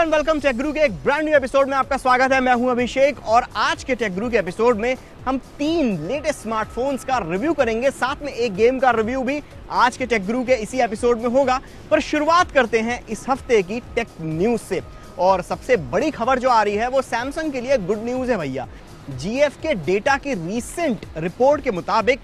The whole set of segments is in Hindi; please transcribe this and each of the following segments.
एंड वेलकम टेक गुरु के एक ब्रांड न्यू एपिसोड में आपका स्वागत है। मैं हूं अभिषेक और आज के टेक गुरु के एपिसोड में हम 3 लेटेस्ट स्मार्टफोन्स का रिव्यू करेंगे, साथ में एक गेम का रिव्यू भी आज के टेक गुरु के इसी एपिसोड में होगा। पर शुरुआत करते हैं इस हफ्ते की टेक न्यूज से और सबसे बड़ी खबर जो आ रही है वो सैमसंग के लिए गुड न्यूज है भैया। GfK डेटा की रीसेंट रिपोर्ट के मुताबिक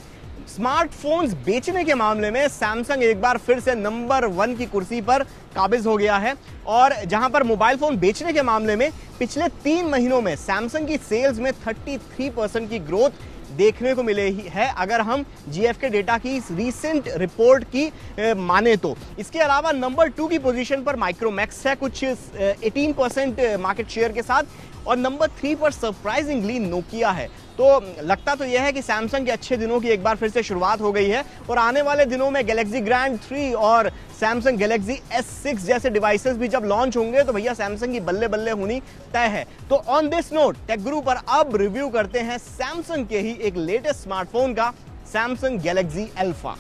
स्मार्टफोन्स बेचने के मामले में सैमसंग एक बार फिर से नंबर 1 की कुर्सी पर काबिज हो गया है। और जहां पर मोबाइल फोन बेचने के मामले में पिछले 3 महीनों में सैमसंग की सेल्स में 33% की ग्रोथ देखने को मिले ही है, अगर हम GfK डेटा की इस रीसेंट रिपोर्ट की माने तो। इसके अलावा नंबर 2 की पोजीशन पर माइक्रोमैक्स है कुछ 18% मार्केट शेयर के साथ, और नंबर 3 पर सरप्राइजिंगली नोकिया है। तो लगता तो यह है कि सैमसंग के अच्छे दिनों की एक बार फिर से शुरुआत हो गई है और आने वाले दिनों में गैलेक्सी ग्रैंड 3 और सैमसंग गैलेक्सी S6 जैसे डिवाइसेस भी जब लॉन्च होंगे तो भैया सैमसंग की बल्ले बल्ले होनी तय है। तो ऑन दिस नोट टेक गुरु पर अब रिव्यू करते हैं सैमसंग के ही एक लेटेस्ट स्मार्टफोन का, सैमसंग गैलेक्सी अल्फा।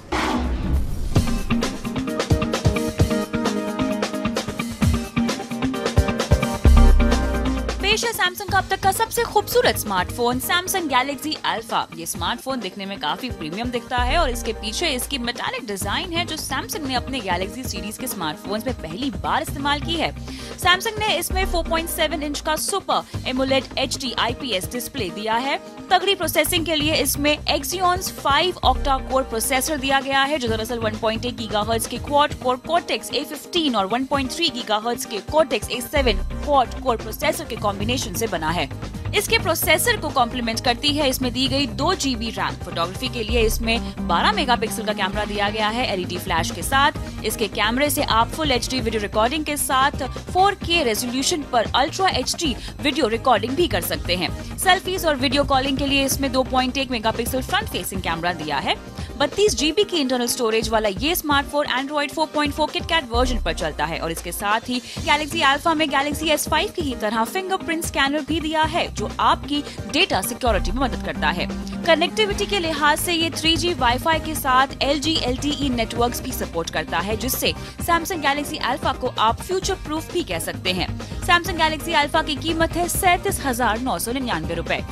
पेश है सैमसंग का अब तक का सबसे खूबसूरत स्मार्टफोन सैमसंग गैलेक्सी अल्फा। ये स्मार्टफोन दिखने में काफी प्रीमियम दिखता है और इसके पीछे इसकी मेटालिक डिजाइन है जो सैमसंग ने अपने गैलेक्सी सीरीज के स्मार्टफोन्स में पहली बार इस्तेमाल की है। सैमसंग ने इसमें 4.7 इंच का super AMOLED HD IPS display दिया है। तगड़ी प्रोसेसिंग के लिए इसमें Exynos 5 ऑक्टा कोर प्रोसेसर दिया गया है जो दरअसल 1.8 गीगाहर्ट्ज के क्वाड कोर Cortex A15 और 1.3 गीगाहर्ट्ज के Cortex A7 quad core processor के कॉम्बिनेशन से बना है। इसके प्रोसेसर को कॉम्प्लीमेंट करती है इसमें दी गई 2 GB रैम। फोटोग्राफी के लिए इसमें 12 मेगापिक्सल का कैमरा दिया गया है LED फ्लैश के साथ। इसके कैमरे से आप फुल HD वीडियो रिकॉर्डिंग के साथ 4K रेजोल्यूशन पर अल्ट्रा HD वीडियो रिकॉर्डिंग भी कर सकते हैं। सेल्फीज और वीडियो कॉलिंग के लिए इसमें 2.1 मेगापिक्सल फ्रंट फेसिंग कैमरा दिया है। 32 GB की इंटरनल स्टोरेज वाला ये स्मार्टफोन Android 4.4 KitKat वर्जन पर चलता है और इसके साथ ही गैलेक्सी अल्फा में गैलेक्सी S5 की ही तरह फिंगरप्रिंट स्कैनर भी दिया है जो आपकी डेटा सिक्योरिटी में मदद करता है। कनेक्टिविटी के लिहाज से ये 3G वाईफाई के साथ LG LTE नेटवर्क्स भी सपोर्ट करता है जिससे सैमसंग गैलेक्सी अल्फा को आप फ्यूचर प्रूफ भी कह सकते हैं। सैमसंग गैलेक्सी अल्फा की कीमत है 37,999 रुपए।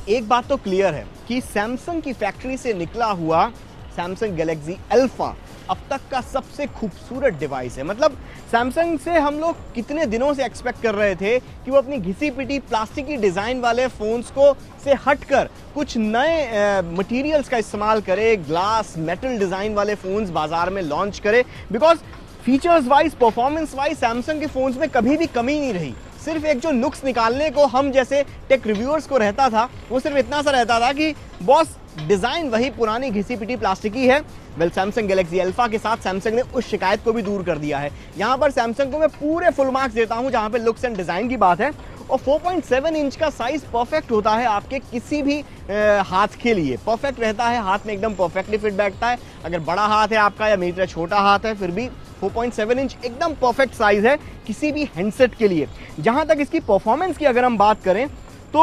एक बात तो क्लियर है कि सैमसंग की फैक्ट्री से निकला हुआ सैमसंग गैलेक्सी अल्फा अब तक का सबसे खूबसूरत डिवाइस है। मतलब सैमसंग से हम लोग कितने दिनों से एक्सपेक्ट कर रहे थे कि वो अपनी घिसी पिटी प्लास्टिकी डिजाइन वाले फोन्स को से हटकर कुछ नए मटेरियल्स का इस्तेमाल करे, ग्लास मेटल डिजाइन वाले फोन्स बाजार में लॉन्च करे। Because features wise, performance wise Samsung के फोन्स में कभी भी कमी नहीं रही। सिर्फ एक जो नुक्स निकालने को हम जैसे टेक रिव्यूअर्स को रहता था वो सिर्फ इतना सा रहता था कि बॉस डिजाइन वही पुरानी घिसी पिटी प्लास्टिकी है। सैमसंग गैलेक्सी अल्फा के साथ सैमसंग ने उस शिकायत को भी दूर कर दिया है। यहाँ पर सैमसंग को मैं पूरे फुल मार्क्स देता हूँ जहाँ पे लुक्स एंड डिजाइन की बात है। और 4.7 इंच का साइज परफेक्ट होता है आपके किसी भी हाथ के लिए, परफेक्ट रहता है, हाथ में एकदम परफेक्टली फिट बैठता है। अगर बड़ा हाथ है आपका या मेरी तरह छोटा हाथ है फिर भी 4.7 इंच एकदम परफेक्ट साइज है किसी भी हैंडसेट के लिए। जहां तक इसकी परफॉर्मेंस की अगर हम बात करें तो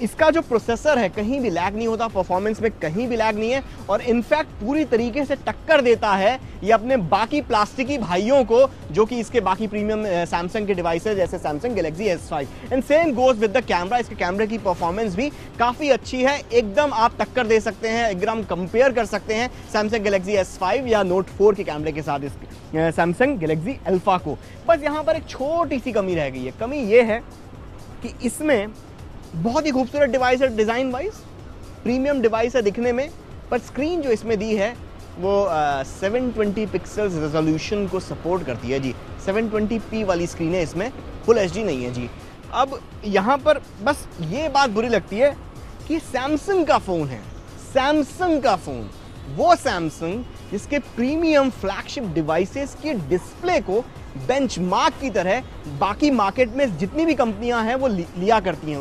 इसका जो प्रोसेसर है कहीं भी लैग नहीं होता, परफॉर्मेंस में कहीं भी लैग नहीं है और इनफैक्ट पूरी तरीके से टक्कर देता है ये अपने बाकी प्लास्टिकी भाइयों को जो कि इसके बाकी प्रीमियम सैमसंग के डिवाइसेस जैसे Samsung Galaxy S5। And same goes with the camera. इसके कैमरे की परफॉर्मेंस भी काफ़ी अच्छी है, एकदम आप टक्कर दे सकते हैं, एकदम कंपेयर कर सकते हैं सैमसंग गैलेक्सी S5 या नोट 4 के कैमरे के साथ इस सैमसंग गैलेक्सी अल्फा को। बस यहाँ पर एक छोटी सी कमी रह गई है। कमी ये है कि इसमें बहुत ही खूबसूरत डिवाइस है, डिज़ाइन वाइज प्रीमियम डिवाइस है दिखने में, पर स्क्रीन जो इसमें दी है वो 720 पिक्सल्स रेजोल्यूशन को सपोर्ट करती है जी। 720p वाली स्क्रीन है इसमें, फुल HD नहीं है जी। अब यहाँ पर बस ये बात बुरी लगती है कि सैमसंग का फ़ोन है, सैमसंग का फ़ोन, वो सैमसंग जिसके प्रीमियम फ्लैगशिप डिवाइसेस के डिस्प्ले को बेंचमार्क की तरह बाकी मार्केट में जितनी भी कंपनियां हैं वो लिया करती हैं।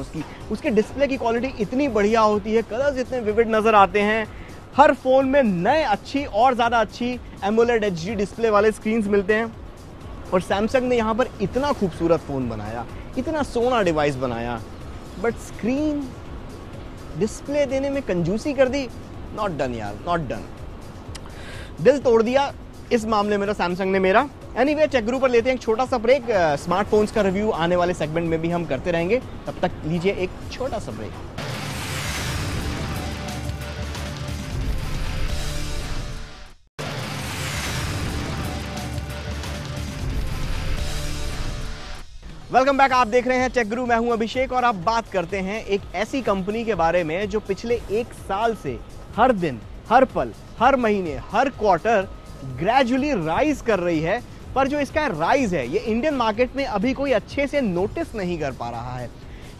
उसकी डिस्प्ले की क्वालिटी इतनी बढ़िया होती है, कलर्स इतने विविड नज़र आते हैं, हर फ़ोन में नए अच्छी और ज़्यादा अच्छी एमोलेड HD डिस्प्ले वाले स्क्रीन्स मिलते हैं। और सैमसंग ने यहाँ पर इतना खूबसूरत फ़ोन बनाया, इतना सोना डिवाइस बनाया, बट स्क्रीन डिस्प्ले देने में कंजूसी कर दी। नॉट डन यार, नॉट डन। दिल तोड़ दिया इस मामले में तो सैमसंग ने मेरा। एनीवे, टेक गुरु पर लेते हैं एक छोटा सा ब्रेक। स्मार्टफोन्स का रिव्यू आने वाले सेगमेंट में भी हम करते रहेंगे, तब तक लीजिए एक छोटा सा ब्रेक। वेलकम बैक, आप देख रहे हैं टेक गुरु, मैं हूं अभिषेक और आप बात करते हैं एक ऐसी कंपनी के बारे में जो पिछले 1 साल से हर दिन, हर पल, हर महीने, हर क्वार्टर ग्रेजुअली राइज कर रही है। पर जो इसका राइज है ये इंडियन मार्केट में अभी कोई अच्छे से नोटिस नहीं कर पा रहा है।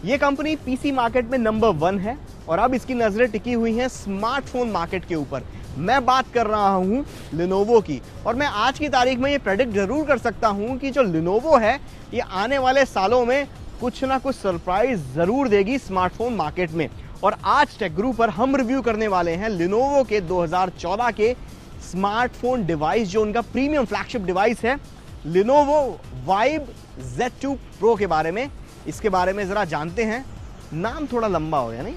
ये कंपनी पीसी मार्केट में नंबर 1 है और अब इसकी नजरें टिकी हुई हैं स्मार्टफोन मार्केट के ऊपर। मैं बात कर रहा हूं लिनोवो की, और मैं आज की तारीख में ये प्रेडिक्ट जरूर कर सकता हूं कि जो लिनोवो है ये आने वाले सालों में कुछ ना कुछ सरप्राइज जरूर देगी स्मार्टफोन मार्केट में। और आज टेक गुरु पर हम रिव्यू करने वाले हैं लिनोवो के 2014 के स्मार्टफोन डिवाइस, जो उनका प्रीमियम फ्लैगशिप डिवाइस है, लिनोवो वाइब Z2 Pro के बारे में। इसके बारे में जरा जानते हैं। नाम थोड़ा लंबा हो गया नहीं?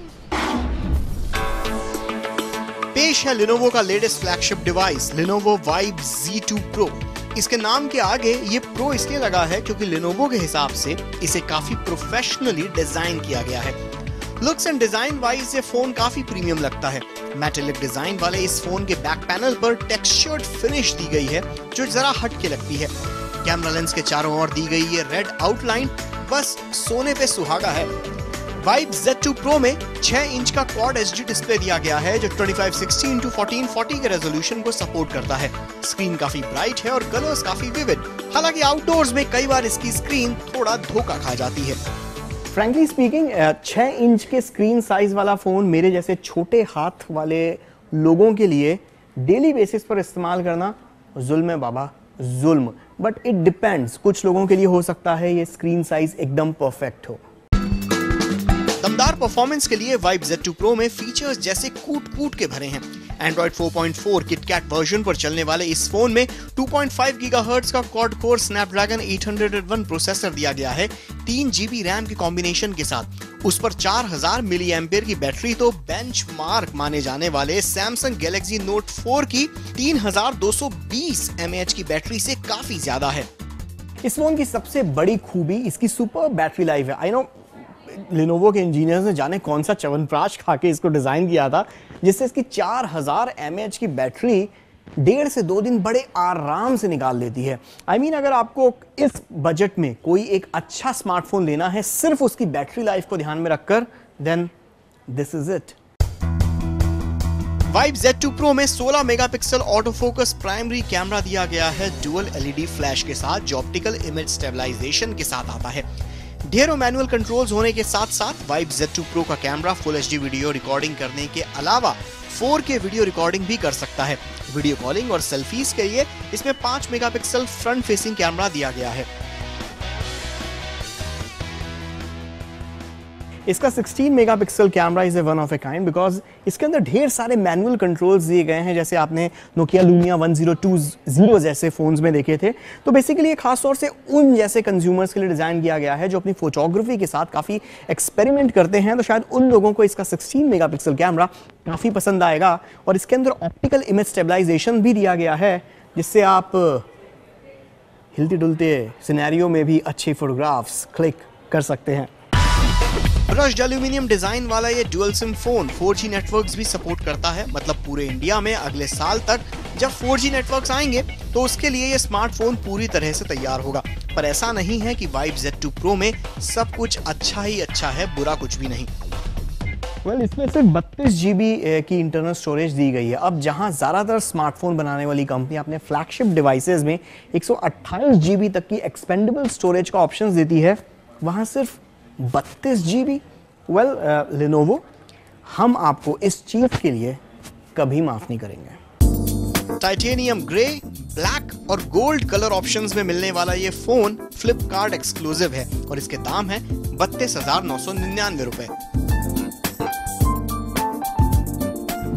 पेश है लिनोवो का latest flagship device Lenovo vibe Z2 Pro। इसके नाम के आगे ये प्रो इसलिए लगा है क्योंकि लिनोवो के हिसाब से इसे काफी प्रोफेशनली डिजाइन किया गया है। लुक्स एंड डिजाइन वाइज ये फोन काफी प्रीमियम लगता है। मेटेलिक डिजाइन वाले इस फोन के बैक पैनल पर टेक्सचर्ड फिनिश दी गई है जो जरा हट के लगती है। कैमरा लेंस के चारों ओर दी गई ये रेड आउटलाइन बस सोने पे सुहागा है। वाइब Z2 Pro में 6 इंच का क्वाड HD डिस्प्ले दिया गया है जो 2560x1440 के रेजोल्यूशन को सपोर्ट करता है। स्क्रीन काफी ब्राइट है और कलर्स काफी विविड। हालांकि आउटडोर्स में कई बार इसकी स्क्रीन थोड़ा धोखा खा जाती है। फ्रैंकली स्पीकिंग, 6 इंच के स्क्रीन साइज वाला फोन मेरे जैसे छोटे हाथ वाले लोगों के लिए डेली बेसिस पर इस्तेमाल करना जुल्म है बाबा, जुल्म। बट इट डिपेंड्स, कुछ लोगों के लिए हो सकता है ये स्क्रीन साइज एकदम परफेक्ट हो। दमदार परफॉर्मेंस के लिए वाइब Z2 Pro में फीचर्स जैसे कूट के भरे हैं। Android 4.4 KitKat वर्जन पर चलने वाले इस फोन में 2.5 गीगाहर्ट्ज का क्वाड कोर स्नैपड्रैगन 801 प्रोसेसर दिया गया है 3 GB रैम के कॉम्बिनेशन के साथ। उस पर 4000 मिली एम्पियर की बैटरी तो बेंचमार्क माने जाने वाले Samsung Galaxy Note 4 की 3220 mAh की बैटरी से काफी ज्यादा है। इस फोन की सबसे बड़ी खूबी इसकी सुपर बैटरी लाइफ है। आई नो लिनोवो के इंजीनियर्स ने जाने कौन सा च्यवनप्राश खा के इसको डिजाइन किया था, जिससे इसकी 4000 mAh की बैटरी 1.5 से 2 दिन बड़े आराम से निकाल लेती है। I mean, अगर आपको इस बजट में कोई एक अच्छा स्मार्टफोन लेना है सिर्फ उसकी बैटरी लाइफ को ध्यान में रखकर, then this is it. Vibe Z2 Pro में 16 megapixel auto focus primary camera दिया गया है डुअल LED फ्लैश के साथ, जो ऑप्टिकल इमेज स्टेबलाइजेशन के साथ आता है। ढेरों मैनुअल कंट्रोल्स होने के साथ साथ वाइब Z2 Pro का camera full HD video recording करने के अलावा 4K वीडियो रिकॉर्डिंग भी कर सकता है। वीडियो कॉलिंग और सेल्फीज के लिए इसमें 5 मेगापिक्सल फ्रंट फेसिंग कैमरा दिया गया है। इसका 16 megapixel camera is a one of a kind because इसके अंदर ढेर सारे मैनुअल कंट्रोल्स दिए गए हैं, जैसे आपने नोकिया लूमिया 1020 जैसे फोन्स में देखे थे। तो बेसिकली खास तौर से उन जैसे कंज्यूमर्स के लिए डिजाइन किया गया है जो अपनी फोटोग्राफी के साथ काफी एक्सपेरिमेंट करते हैं। तो शायद उन लोगों को इसका 16 मेगापिक्सल कैमरा काफी पसंद आएगा। और इसके अंदर ऑप्टिकल इमेज स्टेबलाइजेशन भी दिया गया है, जिससे आप हिलते डुलते सिनेरियो में भी अच्छे फोटोग्राफ्स क्लिक कर सकते हैं। ब्रश्ड एल्यूमिनियम डिजाइन वाला ये dual SIM phone 4G networks भी सपोर्ट करता है। मतलब पूरे इंडिया में अगले साल तक जब 4G नेटवर्क्स आएंगे तो उसके लिए ये स्मार्टफोन पूरी तरह से तैयार होगा। पर ऐसा नहीं है कि वाइब Z2 Pro में सब कुछ अच्छा ही अच्छा है, बुरा कुछ भी नहीं। इसमें सिर्फ 32 GB की इंटरनल स्टोरेज दी गई है। अब जहां ज्यादातर स्मार्टफोन बनाने वाली कंपनी अपने फ्लैगशिप डिवाइसेस में 128 GB तक की एक्सपेंडेबल स्टोरेज का ऑप्शन देती है, वहां सिर्फ 32 GB। लिनोवो, हम आपको इस चीज के लिए कभी माफ नहीं करेंगे। टाइटेनियम ग्रे, ब्लैक और गोल्ड कलर ऑप्शंस में मिलने वाला ये फोन फ्लिपकार्ट एक्सक्लूसिव है और इसके दाम है 32,999 रुपए।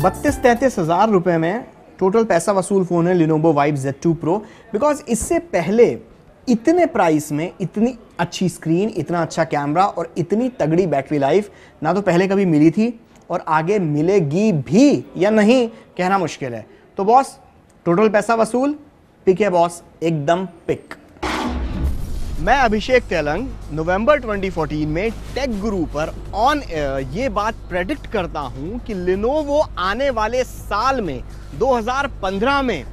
32-33 हजार रुपए में टोटल पैसा वसूल फोन है Lenovo vibe Z2 Pro। Because इससे पहले इतने प्राइस में इतनी अच्छी स्क्रीन, इतना अच्छा कैमरा और इतनी तगड़ी बैटरी लाइफ ना तो पहले कभी मिली थी और आगे मिलेगी भी या नहीं कहना मुश्किल है। तो बॉस, टोटल पैसा वसूल पिक है बॉस, एकदम पिक। मैं अभिषेक तेलंग नवंबर 2014 में टेक गुरु पर ऑन एयर ये बात प्रेडिक्ट करता हूं कि लिनोवो आने वाले साल में 2015 में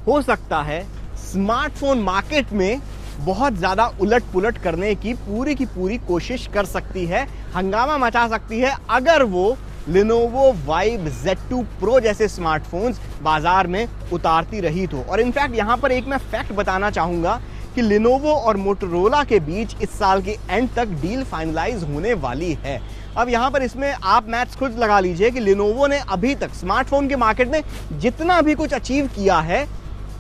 हो सकता है स्मार्टफोन मार्केट में बहुत ज़्यादा उलट पुलट करने की पूरी कोशिश कर सकती है, हंगामा मचा सकती है अगर वो लिनोवो वाइब Z2 Pro जैसे स्मार्टफोन्स बाजार में उतारती रही तो। और इनफैक्ट यहाँ पर एक मैं फैक्ट बताना चाहूँगा कि लिनोवो और मोटोरोला के बीच इस साल के एंड तक डील फाइनलाइज होने वाली है। अब यहाँ पर इसमें आप मैथ्स खुद लगा लीजिए कि लिनोवो ने अभी तक स्मार्टफोन के मार्केट में जितना भी कुछ अचीव किया है,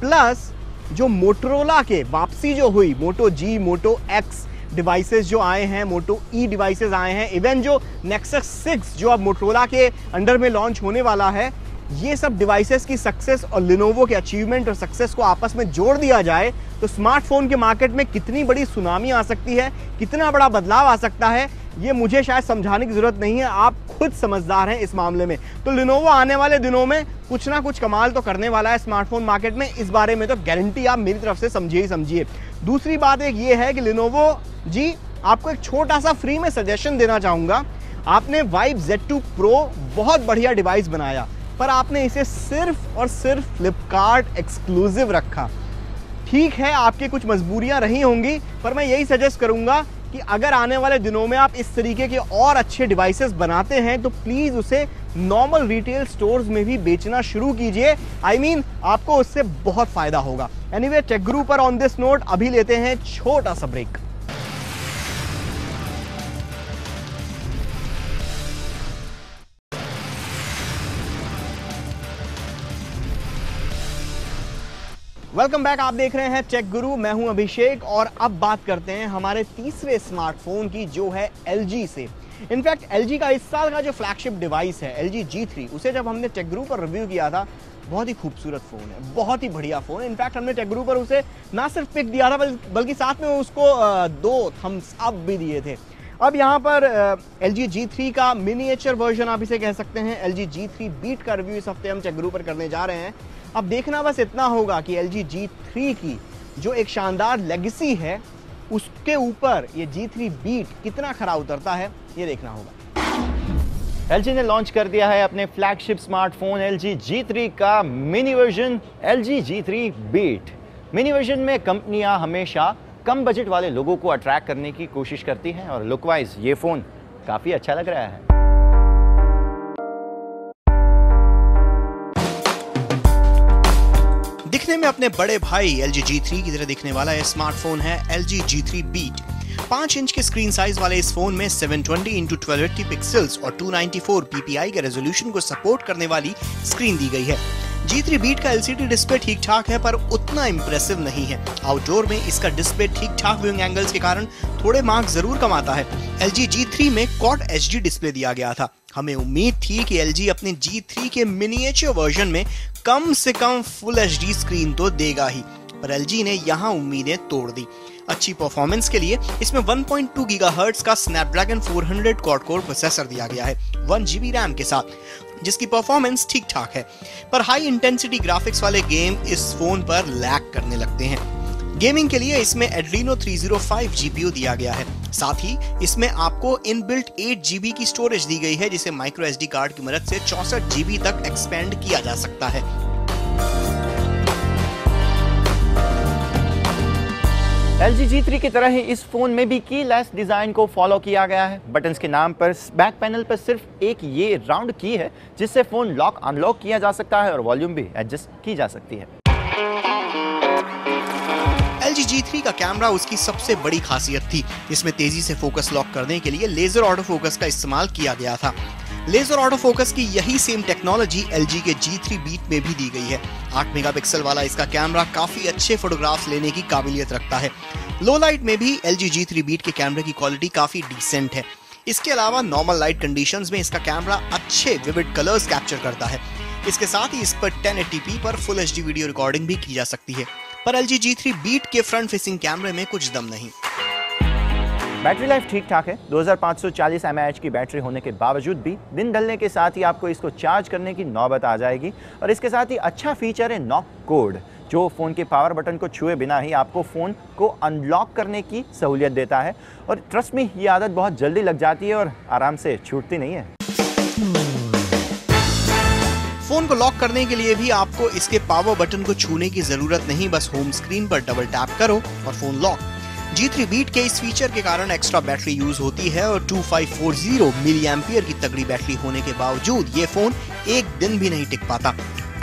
प्लस जो मोटोरोला के वापसी जो हुई, मोटो जी, मोटो एक्स डिवाइसेस जो आए हैं, मोटो ई डिवाइसेस आए हैं, इवन जो नेक्सस 6 जो अब मोटोरोला के अंडर में लॉन्च होने वाला है, ये सब डिवाइसेस की सक्सेस और लिनोवो के अचीवमेंट और सक्सेस को आपस में जोड़ दिया जाए तो स्मार्टफोन के मार्केट में कितनी बड़ी सुनामी आ सकती है, कितना बड़ा बदलाव आ सकता है, ये मुझे शायद समझाने की जरूरत नहीं है, आप खुद समझदार हैं इस मामले में। तो लिनोवो आने वाले दिनों में कुछ ना कुछ कमाल तो करने वाला है स्मार्टफोन मार्केट में, इस बारे में तो गारंटी आप मेरी तरफ से समझिए ही समझिए। दूसरी बात एक ये है कि लिनोवो जी, आपको एक छोटा सा फ्री में सजेशन देना चाहूंगा। आपने वाइब Z2 Pro बहुत बढ़िया डिवाइस बनाया, पर आपने इसे सिर्फ और सिर्फ फ्लिपकार्ट एक्सक्लूसिव रखा। ठीक है, आपकी कुछ मजबूरियां रही होंगी, पर मैं यही सजेस्ट करूंगा कि अगर आने वाले दिनों में आप इस तरीके के और अच्छे डिवाइसेस बनाते हैं तो प्लीज उसे नॉर्मल रिटेल स्टोर्स में भी बेचना शुरू कीजिए। I mean, आपको उससे बहुत फायदा होगा। एनीवे, टेक गुरु पर ऑन दिस नोट अभी लेते हैं छोटा सा ब्रेक। वेलकम बैक, आप देख रहे हैं टेक गुरु, मैं हूं अभिषेक और अब बात करते हैं हमारे तीसरे स्मार्टफोन की जो है LG से। इनफैक्ट LG का इस साल का जो फ्लैगशिप डिवाइस है LG G3, उसे जब हमने टेक गुरु पर रिव्यू किया था, बहुत ही खूबसूरत फ़ोन है, बहुत ही बढ़िया फ़ोन है। इनफैक्ट हमने टेक गुरु पर उसे ना सिर्फ पिक दिया था बल्कि साथ में उसको 2 थम्स अप भी दिए थे। अब यहाँ पर LG G3 का मिनिएचर वर्जन आप इसे कह सकते हैं, LG G3 बीट का रिव्यू इस हफ्ते हम टेक गुरु पर करने जा रहे हैं। अब देखना बस इतना होगा कि LG G3 की जो एक शानदार लेगेसी है, उसके ऊपर ये G3 बीट कितना खरा उतरता है, ये देखना होगा। LG ने लॉन्च कर दिया है अपने फ्लैगशिप स्मार्टफोन LG G3 का mini version LG G3 Beat. Mini version में कंपनियां हमेशा कम बजट वाले लोगों को अट्रैक्ट करने की कोशिश करती हैं और लुक वाइज ये फ़ोन काफ़ी अच्छा लग रहा है। दिखने में अपने बड़े भाई LG G3 की तरह दिखने वाला यह स्मार्टफोन है LG G3 बीट। 5 इंच के स्क्रीन साइज वाले इस फोन में 720x1280 पिक्सल्स और 294 ppi के रेजोल्यूशन को सपोर्ट करने वाली स्क्रीन दी गई है। G3 बीट का LCD डिस्प्ले ठीक ठाक है, पर उतना इंप्रेसिव नहीं है। आउटडोर में इसका डिस्प्ले ठीक ठाक व्यूइंग एंगल्स के कारण थोड़े मार्क्स जरूर कमाता है। LG G3 में क्वाड HD डिस्प्ले दिया गया था। हमें उम्मीद थी कि LG अपने G3 के मिनिएचर वर्जन में कम से कम फुल HD स्क्रीन तो देगा ही, पर LG ने यहाँ उम्मीदें तोड़ दी। अच्छी परफॉर्मेंस के लिए इसमें 1.2 गीगाहर्ट्ज का स्नैपड्रैगन 400 क्वाड कोर प्रोसेसर दिया गया है 1 GB रैम के साथ, जिसकी परफॉर्मेंस ठीक ठाक है, पर हाई इंटेंसिटी ग्राफिक्स वाले गेम इस फोन पर लैग करने लगते हैं। गेमिंग के लिए इसमें Adreno 305 GPU दिया गया है। साथ ही इसमें आपको इनबिल्ट 8 GB की स्टोरेज दी गई है, जिसे माइक्रो SD कार्ड की मदद से 64 GB तक एक्सपेंड किया जा सकता है। LG G3 की तरह ही इस फोन में भी कीलेस डिजाइन को फॉलो किया गया है। बटन्स के नाम पर बैक पैनल पर सिर्फ एक ये राउंड की है, जिससे फोन लॉक अनलॉक किया जा सकता है और वॉल्यूम भी एडजस्ट की जा सकती है। LG G3 का कैमरा उसकी सबसे बड़ी खासियत थी। इसमें तेजी से फोकस लॉक करने के लिए लेजर ऑटो फोकस का इस्तेमाल किया गया था। लेजर ऑटो फोकस की यही सेम टेक्नोलॉजी LG के G3 बीट में भी दी गई है। 8 मेगापिक्सल वाला इसका कैमरा काफी अच्छे फोटोग्राफ्स लेने की काबिलियत रखता है। लो लाइट में भी LG G3 बीट के कैमरे की क्वालिटी काफी डिसेंट है। इसके अलावा नॉर्मल लाइट कंडीशंस में इसका कैमरा अच्छे विविड कलर्स कैप्चर करता है। इसके साथ ही इस पर 1080p पर फुल HD वीडियो रिकॉर्डिंग भी की जा सकती है, पर LG G3 बीट के फ्रंट फेसिंग कैमरे में कुछ दम नहीं। बैटरी लाइफ ठीक ठाक है। 2540 mAh की बैटरी होने के बावजूद भी दिन ढलने के साथ ही आपको इसको चार्ज करने की नौबत आ जाएगी। और इसके साथ ही अच्छा फीचर है नॉक कोड, जो फ़ोन के पावर बटन को छुए बिना ही आपको फ़ोन को अनलॉक करने की सहूलियत देता है। और ट्रस्ट मी, ये आदत बहुत जल्दी लग जाती है और आराम से छूटती नहीं है। फोन को लॉक करने के लिए भी आपको इसके पावर बटन को छूने की जरूरत नहीं, बस होम स्क्रीन पर डबल टैप करो और फोन लॉक। G3 बीट के इस फीचर के कारण एक्स्ट्रा बैटरी यूज होती है और 2540 मिली एम्पियर की तगड़ी बैटरी होने के बावजूद ये फोन एक दिन भी नहीं टिक पाता।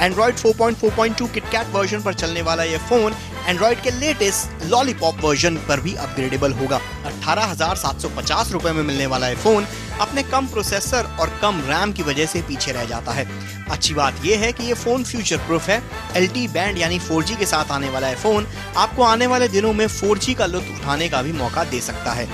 Android 4.4.2 KitKat वर्जन पर चलने वाला ये फोन Android के लेटेस्ट लॉलीपॉप वर्जन पर भी अपग्रेडेबल होगा। 18,750 रुपए में मिलने वाला ये फोन अपने कम प्रोसेसर और कम रैम की वजह से पीछे रह जाता है। अच्छी बात यह है कि ये फोन फ्यूचर प्रूफ है। LTE बैंड यानी 4G के साथ आने वाला ये फोन आपको आने वाले दिनों में 4G का लुत्फ उठाने का भी मौका दे सकता है।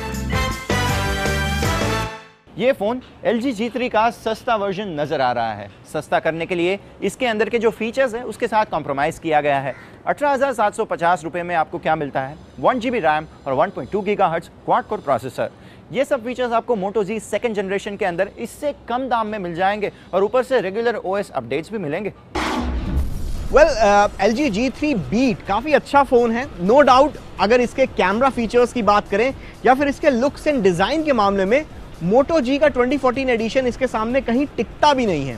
ये फ़ोन LG G3 का सस्ता वर्जन नज़र आ रहा है। सस्ता करने के लिए इसके अंदर के जो फीचर्स हैं उसके साथ कॉम्प्रोमाइज़ किया गया है। 18,750 रुपये में आपको क्या मिलता है? 1 GB रैम और 1.2 GHz क्वाड कोर प्रोसेसर। ये सब फीचर्स आपको Moto G सेकेंड जनरेशन के अंदर इससे कम दाम में मिल जाएंगे और ऊपर से रेगुलर OS अपडेट्स भी मिलेंगे। LG G3 बीट काफ़ी अच्छा फ़ोन है, नो डाउट। अगर इसके कैमरा फीचर्स की बात करें या फिर इसके लुक्स एंड डिज़ाइन के मामले में Moto G का 2014 एडिशन इसके सामने कहीं टिकता भी नहीं है।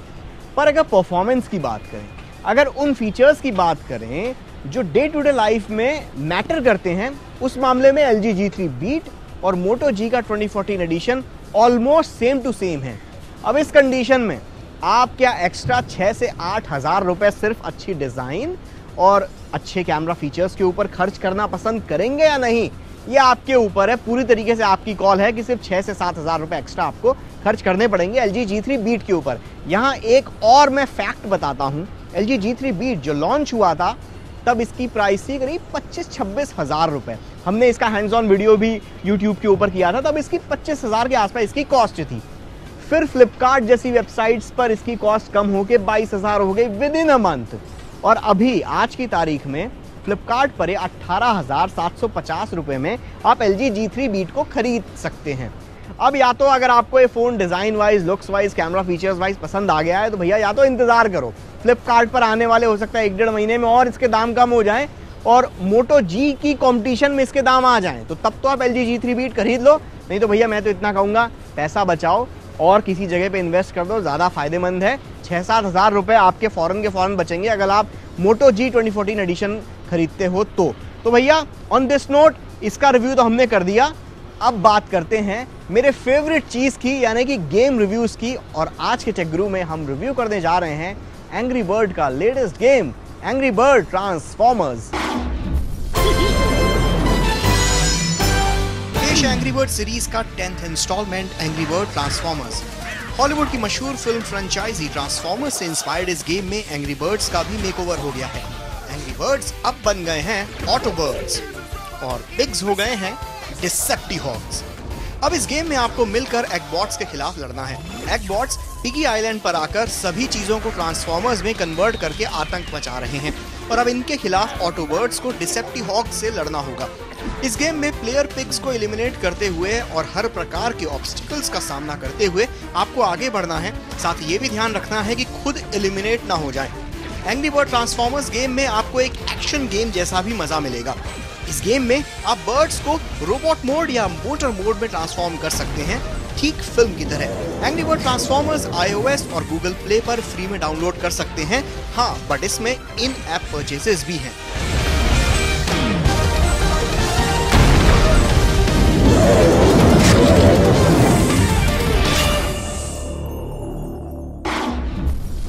पर अगर परफॉर्मेंस की बात करें, अगर उन फीचर्स की बात करें जो डे टू डे लाइफ में मैटर करते हैं, उस मामले में LG G3 बीट और Moto G का 2014 edition almost same to same है। अब इस कंडीशन में आप क्या एक्स्ट्रा 6 से 8 हज़ार रुपए सिर्फ अच्छी डिज़ाइन और अच्छे कैमरा फीचर्स के ऊपर खर्च करना पसंद करेंगे या नहीं? ये आपके ऊपर है, पूरी तरीके से आपकी कॉल है कि सिर्फ 6 से 7 हज़ार रुपए एक्स्ट्रा आपको खर्च करने पड़ेंगे LG G3 बीट के ऊपर। यहाँ एक और मैं फैक्ट बताता हूँ, LG G3 बीट जो लॉन्च हुआ था तब इसकी प्राइस थी करीब 25-26 हज़ार रुपये। हमने इसका हैंड्स ऑन वीडियो भी यूट्यूब के ऊपर किया था, तब इसकी 25 हज़ार के आसपास इसकी कॉस्ट थी। फिर फ्लिपकार्ट जैसी वेबसाइट्स पर इसकी कॉस्ट कम होकर 22 हज़ार हो गई विद इन अ मंथ, और अभी आज की तारीख में फ्लिपकार्ट पर 18,750 रुपये में आप LG G3 बीट को खरीद सकते हैं। अब या तो अगर आपको ये phone design wise, looks wise, camera features wise पसंद आ गया है तो भैया या तो इंतज़ार करो, फ्लिपकार्ट पर आने वाले हो सकता है 1-1.5 महीने में और इसके दाम कम हो जाएं और Moto G की कंपटीशन में इसके दाम आ जाएं, तो तब तो आप LG G3 बीट खरीद लो। नहीं तो भैया मैं तो इतना कहूँगा, पैसा बचाओ और किसी जगह पे इन्वेस्ट कर दो, ज़्यादा फायदेमंद है। 6-7 हज़ार रुपये आपके फ़ौरन के फ़ौरन बचेंगे अगर आप Moto G 2014 एडिशन खरीदते हो तो भैया ऑन दिस नोट इसका रिव्यू तो हमने कर दिया। अब बात करते हैं मेरे फेवरेट चीज़ की, यानी कि गेम रिव्यूज़ की। और आज के टेक गुरु में हम रिव्यू करने जा रहे हैं एंग्री बर्ड का latest game, Angry Bird Transformers. पेश एंग्री बर्ड सीरीज का 10th instalment Angry Bird Transformers. Hollywood की मशहूर फिल्म फ्रेंचाइजी ट्रांसफॉर्मर्स से इंस्पायर्ड इस गेम में एंग्री बर्ड्स का भी मेकओवर हो गया है। एंग्री बर्ड्स अब बन गए हैं ऑटोबर्ड्स और पिग्स हो गए हैं डिसेप्टिकॉन्स। अब इस गेम में आपको मिलकर एगबॉट्स के खिलाफ लड़ना है। एगबॉट्स पिगी आइलैंड पर आकर सभी चीजों को ट्रांसफॉर्मर्स में कन्वर्ट करके आतंक मचा रहे हैं और अब इनके खिलाफ ऑटोबर्ड्स को डिसेप्टिकॉन्स से लड़ना होगा। इस गेम में प्लेयर पिग्स को एलिमिनेट करते हुए और हर प्रकार के ऑब्स्टिकल्स का सामना करते हुए आपको आगे बढ़ना है। साथ ही ये भी ध्यान रखना है कि खुद एलिमिनेट ना हो जाए। एंग्री बर्ड ट्रांसफॉर्मर्स गेम में आपको एक एक्शन गेम जैसा भी मजा मिलेगा। इस गेम में आप बर्ड्स को रोबोट मोड या मोटर मोड में ट्रांसफॉर्म कर सकते हैं, ठीक फिल्म की तरह। एंग्री बर्ड ट्रांसफॉर्मर्स iOS और गूगल प्ले पर फ्री में डाउनलोड कर सकते हैं। हाँ, बट इसमें इन ऐप परचेसेस भी हैं।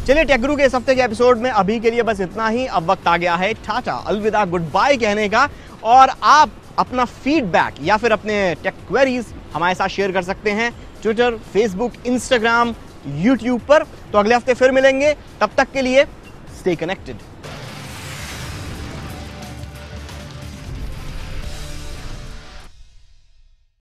चलिए टेक गुरु के इस हफ्ते के एपिसोड में अभी के लिए बस इतना ही। अब वक्त आ गया है टाटा अलविदा गुड बाय कहने का, और आप अपना फीडबैक या फिर अपने टेक क्वेरीज हमारे साथ शेयर कर सकते हैं ट्विटर, फेसबुक, इंस्टाग्राम, यूट्यूब पर। तो अगले हफ्ते फिर मिलेंगे, तब तक के लिए स्टे कनेक्टेड।